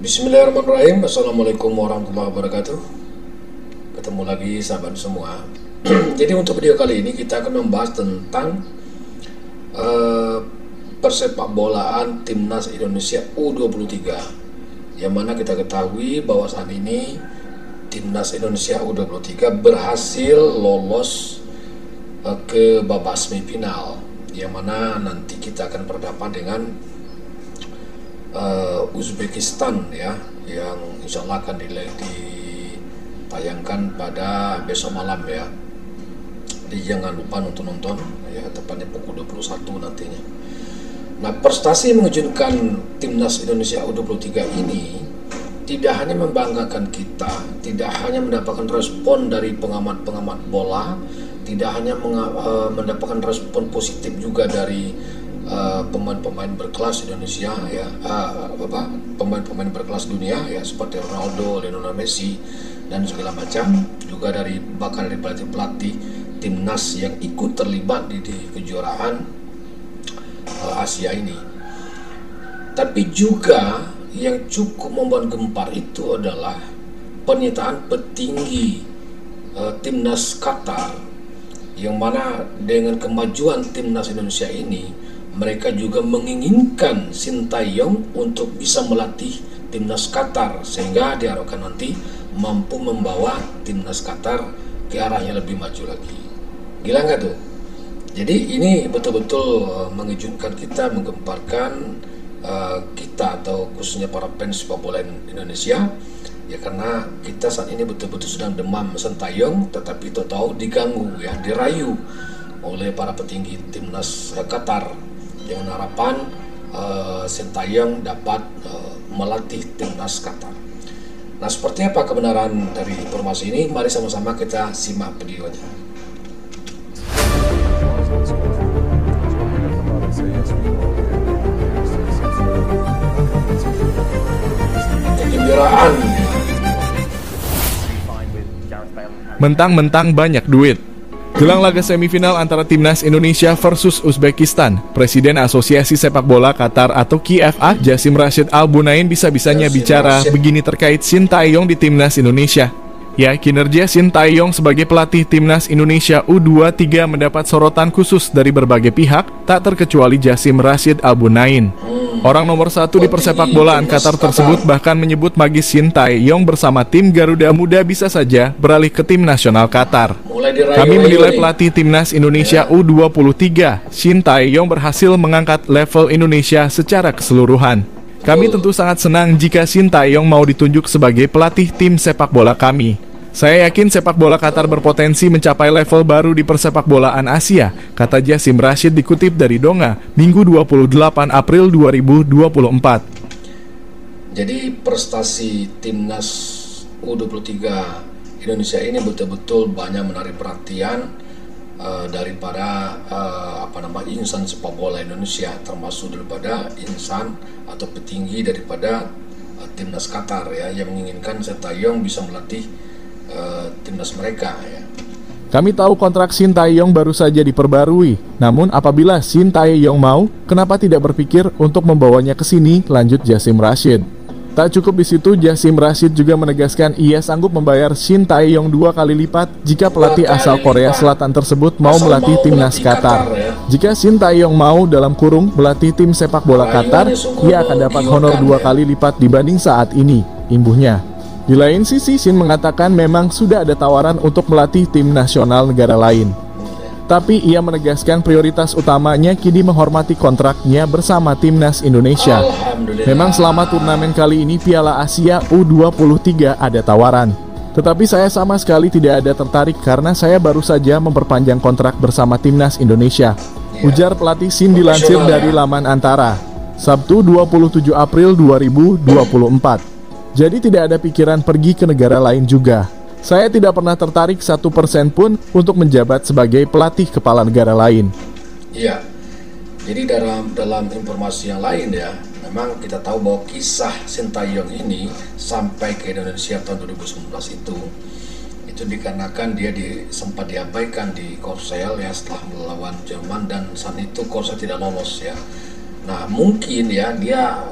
Bismillahirrahmanirrahim. Assalamualaikum warahmatullahi wabarakatuh. Ketemu lagi sahabat semua. Jadi untuk video kali ini kita akan membahas tentang persepak bolaan Timnas Indonesia U23, yang mana kita ketahui bahwa saat ini Timnas Indonesia U23 berhasil lolos ke babak semifinal, yang mana nanti kita akan berhadapan dengan Uzbekistan ya, yang insya Allah akan ditayangkan pada besok malam ya. Jadi jangan lupa nonton ya, tepatnya pukul 21 nantinya. Nah, prestasi mengejutkan Timnas Indonesia U23 ini tidak hanya membanggakan kita, tidak hanya mendapatkan respon dari pengamat-pengamat bola, tidak hanya mendapatkan respon positif juga dari pemain-pemain berkelas Indonesia ya, pemain-pemain berkelas dunia ya, seperti Ronaldo, Lionel Messi dan segala macam, juga bahkan dari pelatih-pelatih timnas yang ikut terlibat di kejuaraan Asia ini. Tapi juga yang cukup membuat gempar itu adalah pernyataan petinggi timnas Qatar, yang mana dengan kemajuan timnas Indonesia ini mereka juga menginginkan Sintayong untuk bisa melatih timnas Qatar, sehingga diharapkan nanti mampu membawa timnas Qatar ke arah yang lebih maju lagi. Gila nggak tuh? Jadi ini betul-betul mengejutkan kita, menggemparkan kita, atau khususnya para fans sepak bola Indonesia ya, karena kita saat ini betul-betul sedang demam Sintayong, tetapi tahu diganggu ya, dirayu oleh para petinggi timnas Qatar dengan harapan Sintayong dapat melatih timnas Qatar. Nah, seperti apa kebenaran dari informasi ini? Mari sama-sama kita simak videonya. Kegembiraan. Mentang-mentang banyak duit. Jelang laga semifinal antara Timnas Indonesia versus Uzbekistan, Presiden Asosiasi Sepak Bola Qatar atau KFA, Jassim Rashid Al Bunain bisa-bisanya bicara begini terkait Sintayong di Timnas Indonesia. Ya, kinerja Sintayong sebagai pelatih Timnas Indonesia U23 mendapat sorotan khusus dari berbagai pihak, tak terkecuali Jassim Rashid Al Bunain. Orang nomor satu di persepak bolaan Qatar tersebut bahkan menyebut magis Sintayong bersama tim Garuda Muda bisa saja beralih ke tim nasional Qatar. Kami menilai pelatih Timnas Indonesia U23, Sintayong berhasil mengangkat level Indonesia secara keseluruhan. Kami tentu sangat senang jika Sintayong mau ditunjuk sebagai pelatih tim sepak bola kami. Saya yakin sepak bola Qatar berpotensi mencapai level baru di persepak bolaan Asia, kata Jassim Rashid dikutip dari Donga, Minggu 28 April 2024. Jadi prestasi Timnas U23 Indonesia ini betul-betul banyak menarik perhatian daripada insan sepak bola Indonesia, termasuk daripada insan atau petinggi daripada timnas Qatar ya, yang menginginkan Sintayong bisa melatih timnas mereka ya. Kami tahu kontrak Sintayong baru saja diperbarui, namun apabila Sintayong mau, kenapa tidak berpikir untuk membawanya ke sini, lanjut Jassim Rashid. Tak cukup di situ, Jassim Rashid juga menegaskan ia sanggup membayar Sintayong 2 kali lipat jika pelatih asal Korea Selatan tersebut mau melatih timnas Qatar. Jika Sintayong mau dalam kurung melatih tim sepak bola Qatar, ia akan dapat honor 2 kali lipat dibanding saat ini, imbuhnya. Di lain sisi, Shin mengatakan memang sudah ada tawaran untuk melatih tim nasional negara lain. Tapi ia menegaskan prioritas utamanya kini menghormati kontraknya bersama Timnas Indonesia. Memang selama turnamen kali ini Piala Asia U23 ada tawaran. Tetapi saya sama sekali tidak ada tertarik karena saya baru saja memperpanjang kontrak bersama Timnas Indonesia. Ujar pelatih Shin dilansir dari laman Antara, Sabtu 27 April 2024. Jadi tidak ada pikiran pergi ke negara lain juga. Saya tidak pernah tertarik 1% pun untuk menjabat sebagai pelatih kepala negara lain. Iya, jadi dalam informasi yang lain ya, memang kita tahu bahwa kisah Sintayong ini sampai ke Indonesia tahun 2019 itu dikarenakan dia sempat diabaikan di Korsel ya, setelah melawan Jerman, dan saat itu Korsel tidak lolos ya. Nah mungkin ya dia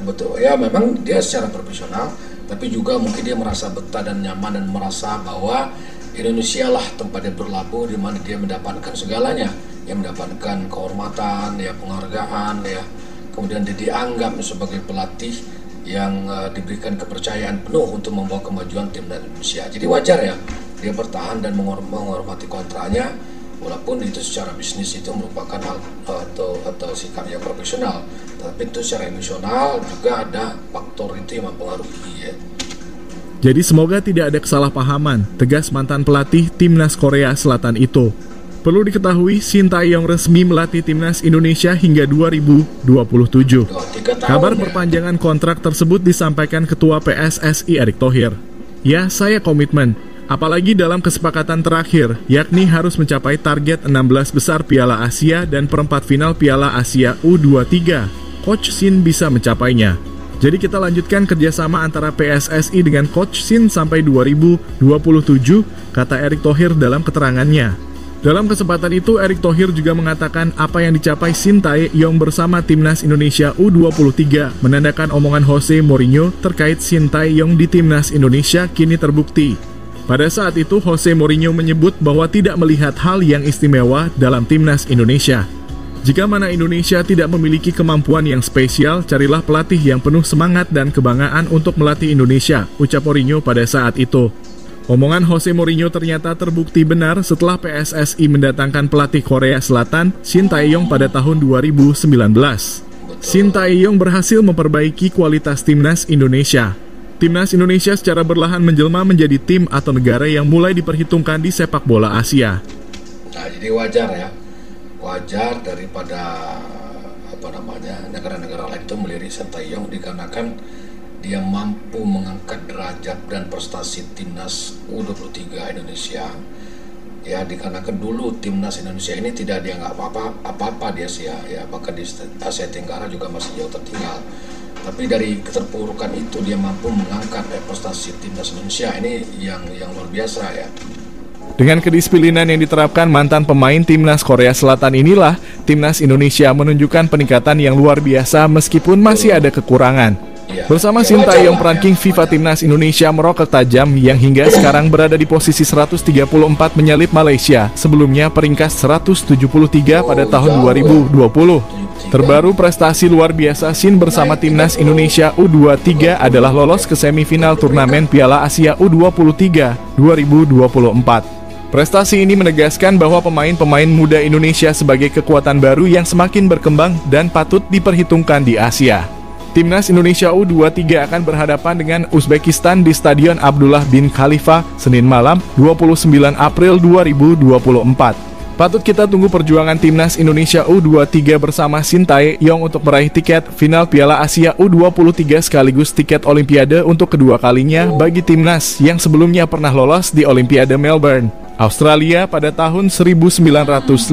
betul ya, memang dia secara profesional, tapi juga mungkin dia merasa betah dan nyaman dan merasa bahwa Indonesia lah tempat dia berlabuh, di mana dia mendapatkan segalanya, yang mendapatkan kehormatan, ya penghargaan, ya kemudian dia dianggap sebagai pelatih yang diberikan kepercayaan penuh untuk membawa kemajuan timnas Indonesia. Jadi wajar ya dia bertahan dan menghormati kontraknya, walaupun itu secara bisnis itu merupakan hal atau sikap yang profesional, tapi itu secara emosional juga ada faktor itu yang mempengaruhi ya. Jadi semoga tidak ada kesalahpahaman, tegas mantan pelatih timnas Korea Selatan itu. Perlu diketahui, Shin Tae-yong resmi melatih timnas Indonesia hingga 2027. Kabar perpanjangan kontrak tersebut disampaikan Ketua PSSI Erick Thohir. Ya, saya komitmen. Apalagi dalam kesepakatan terakhir, yakni harus mencapai target 16 besar Piala Asia dan perempat final Piala Asia U23. Coach Shin bisa mencapainya. Jadi kita lanjutkan kerjasama antara PSSI dengan Coach Shin sampai 2027, kata Erick Thohir dalam keterangannya. Dalam kesempatan itu, Erick Thohir juga mengatakan apa yang dicapai Shin Tae-yong bersama timnas Indonesia U23 menandakan omongan Jose Mourinho terkait Shin Tae-yong di timnas Indonesia kini terbukti. Pada saat itu, Jose Mourinho menyebut bahwa tidak melihat hal yang istimewa dalam timnas Indonesia. Jika mana Indonesia tidak memiliki kemampuan yang spesial, carilah pelatih yang penuh semangat dan kebanggaan untuk melatih Indonesia, ucap Mourinho pada saat itu. Omongan Jose Mourinho ternyata terbukti benar setelah PSSI mendatangkan pelatih Korea Selatan, Shin Tae-yong pada tahun 2019. Shin Tae-yong berhasil memperbaiki kualitas timnas Indonesia. Timnas Indonesia secara berlahan menjelma menjadi tim atau negara yang mulai diperhitungkan di sepak bola Asia. Nah, jadi wajar ya, wajar daripada negara-negara lain itu melirik Shin Tae-yong dikarenakan dia mampu mengangkat derajat dan prestasi timnas U23 Indonesia. Ya, dikarenakan dulu timnas Indonesia ini tidak dianggap apa-apa dia sih ya, bahkan di Asia Tenggara juga masih jauh tertinggal. Tapi dari keterpurukan itu dia mampu mengangkat prestasi timnas Indonesia ini yang luar biasa ya. Dengan kedisiplinan yang diterapkan mantan pemain timnas Korea Selatan inilah, timnas Indonesia menunjukkan peningkatan yang luar biasa meskipun masih ada kekurangan. Bersama Shin Tae-yong, ranking FIFA timnas Indonesia meroket tajam yang hingga sekarang berada di posisi 134 menyalip Malaysia, sebelumnya peringkat 173 pada tahun 2020. Terbaru prestasi luar biasa Shin bersama timnas Indonesia U23 adalah lolos ke semifinal turnamen Piala Asia U23 2024. Prestasi ini menegaskan bahwa pemain-pemain muda Indonesia sebagai kekuatan baru yang semakin berkembang dan patut diperhitungkan di Asia. Timnas Indonesia U23 akan berhadapan dengan Uzbekistan di Stadion Abdullah bin Khalifa, Senin malam, 29 April 2024. Patut kita tunggu perjuangan timnas Indonesia U23 bersama Shin Tae-yong untuk meraih tiket final Piala Asia U23 sekaligus tiket Olimpiade untuk kedua kalinya bagi timnas yang sebelumnya pernah lolos di Olimpiade Melbourne, Australia pada tahun 1956.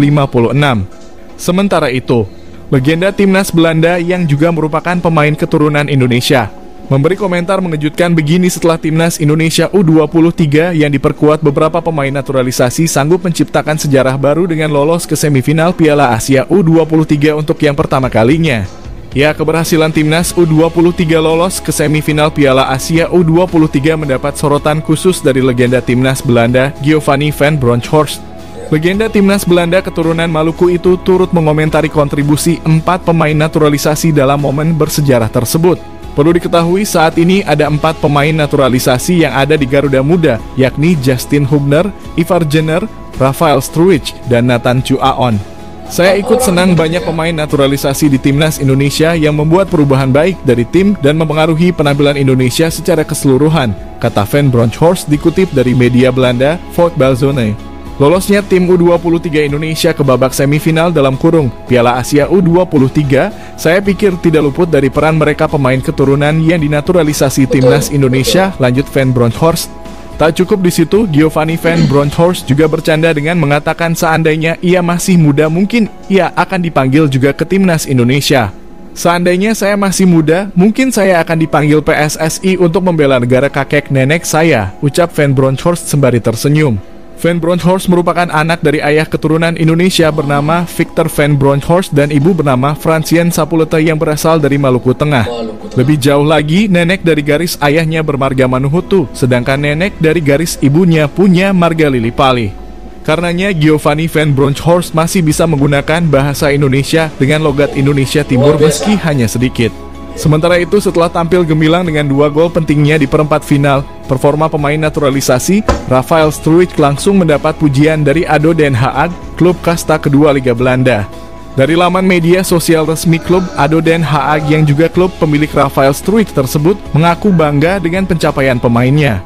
Sementara itu, legenda timnas Belanda yang juga merupakan pemain keturunan Indonesia memberi komentar mengejutkan begini setelah timnas Indonesia U23 yang diperkuat beberapa pemain naturalisasi sanggup menciptakan sejarah baru dengan lolos ke semifinal Piala Asia U23 untuk yang pertama kalinya. Ya, keberhasilan timnas U23 lolos ke semifinal Piala Asia U23 mendapat sorotan khusus dari legenda timnas Belanda Giovanni van Bronckhorst. Legenda timnas Belanda keturunan Maluku itu turut mengomentari kontribusi 4 pemain naturalisasi dalam momen bersejarah tersebut. Perlu diketahui saat ini ada 4 pemain naturalisasi yang ada di Garuda Muda, yakni Justin Hubner, Ivar Jenner, Rafael Struwich, dan Nathan Chu Aon. Saya ikut senang banyak pemain naturalisasi di timnas Indonesia yang membuat perubahan baik dari tim dan mempengaruhi penampilan Indonesia secara keseluruhan, kata Van Bronckhorst dikutip dari media Belanda, Volkswagen. Lolosnya tim U23 Indonesia ke babak semifinal dalam kurung Piala Asia U23, saya pikir tidak luput dari peran mereka pemain keturunan yang dinaturalisasi timnas Indonesia, lanjut Van Bronckhorst. Tak cukup di situ, Giovanni Van Bronckhorst juga bercanda dengan mengatakan seandainya ia masih muda mungkin ia akan dipanggil juga ke timnas Indonesia. Seandainya saya masih muda, mungkin saya akan dipanggil PSSI untuk membela negara kakek nenek saya, ucap Van Bronckhorst sembari tersenyum. Van Bronckhorst merupakan anak dari ayah keturunan Indonesia bernama Victor Van Bronckhorst dan ibu bernama Francien Sapuleta yang berasal dari Maluku Tengah. Lebih jauh lagi, nenek dari garis ayahnya bermarga Manuhutu, sedangkan nenek dari garis ibunya punya marga Lilipali. Karenanya Giovanni Van Bronckhorst masih bisa menggunakan bahasa Indonesia dengan logat Indonesia Timur meski hanya sedikit. Sementara itu, setelah tampil gemilang dengan 2 gol pentingnya di perempat final, performa pemain naturalisasi, Rafael Struijk langsung mendapat pujian dari ADO Den Haag, klub kasta kedua Liga Belanda. Dari laman media sosial resmi klub, ADO Den Haag yang juga klub pemilik Rafael Struijk tersebut mengaku bangga dengan pencapaian pemainnya.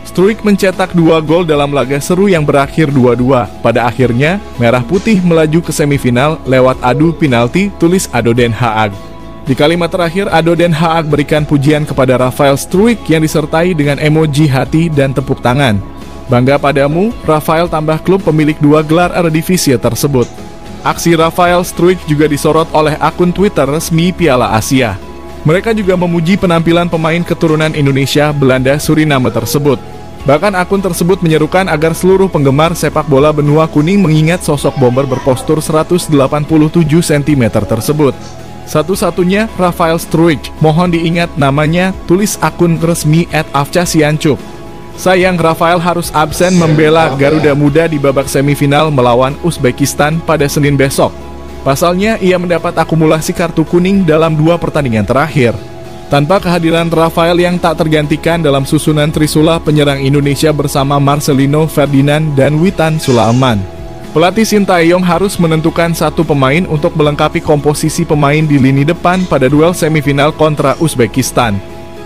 Struijk mencetak 2 gol dalam laga seru yang berakhir 2-2. Pada akhirnya, Merah Putih melaju ke semifinal lewat adu penalti, tulis ADO Den Haag. Di kalimat terakhir, ADO Den Haag berikan pujian kepada Rafael Struijk yang disertai dengan emoji hati dan tepuk tangan. Bangga padamu, Rafael, tambah klub pemilik 2 gelar Eredivisie tersebut. Aksi Rafael Struijk juga disorot oleh akun Twitter resmi Piala Asia. Mereka juga memuji penampilan pemain keturunan Indonesia, Belanda, Suriname tersebut. Bahkan akun tersebut menyerukan agar seluruh penggemar sepak bola benua kuning mengingat sosok bomber berpostur 187 cm tersebut. Satu-satunya Rafael Struijk, mohon diingat namanya, tulis akun resmi @afcasiancup. Sayang, Rafael harus absen membela Garuda Muda di babak semifinal melawan Uzbekistan pada Senin besok. Pasalnya, ia mendapat akumulasi kartu kuning dalam 2 pertandingan terakhir. Tanpa kehadiran Rafael yang tak tergantikan dalam susunan Trisula penyerang Indonesia bersama Marcelino Ferdinand dan Witan Sulaiman, pelatih Sintayong harus menentukan 1 pemain untuk melengkapi komposisi pemain di lini depan pada duel semifinal kontra Uzbekistan.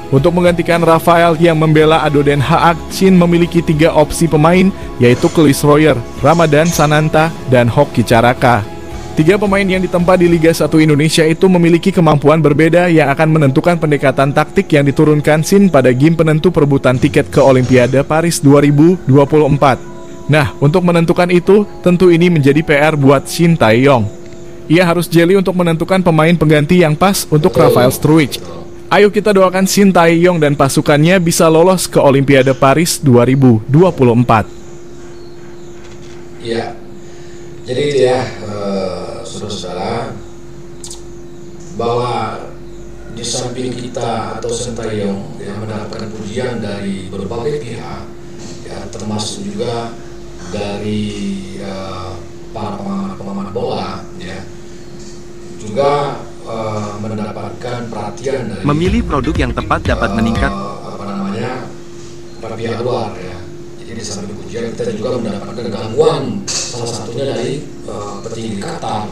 Untuk menggantikan Rafael yang membela ADO Den Haag, Shin memiliki 3 opsi pemain, yaitu Kelis Royer, Ramadan Sananta, dan Hoki Caraka. 3 pemain yang ditempa di Liga 1 Indonesia itu memiliki kemampuan berbeda yang akan menentukan pendekatan taktik yang diturunkan Shin pada game penentu perebutan tiket ke Olimpiade Paris 2024. Nah, untuk menentukan itu, tentu ini menjadi PR buat Sintayong. Ia harus jeli untuk menentukan pemain pengganti yang pas untuk Rafael Struijk. Ayo kita doakan Sintayong dan pasukannya bisa lolos ke Olimpiade Paris 2024. Ya, jadi itu ya, saudara-saudara, bahwa di samping kita atau Sintayong yang mendapatkan pujian dari berbagai pihak, ya, termasuk juga dari para pengamat bola, ya, juga mendapatkan perhatian dari memilih produk yang tepat dapat meningkat para pihak luar, ya. Jadi di samping pujian kita juga mendapatkan gangguan, salah satunya dari petinggi Qatar,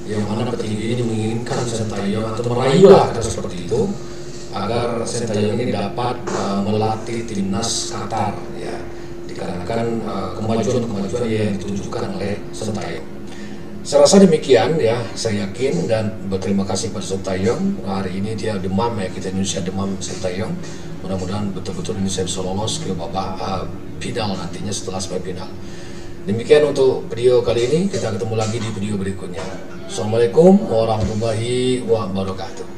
yang mana petinggi ini menginginkan Sintayong atau meraihlah seperti itu agar Sintayong ini dapat melatih timnas Qatar, ya, dikarenakan kemajuan yang ditunjukkan oleh Sintayong. Saya rasa demikian, ya, saya yakin dan berterima kasih pada Sintayong. Hari ini dia demam, ya, kita Indonesia demam Sintayong. Mudah-mudahan betul-betul Indonesia bisa lolos ke babak final nantinya setelah semifinal. Demikian untuk video kali ini, kita ketemu lagi di video berikutnya. Assalamualaikum warahmatullahi wabarakatuh.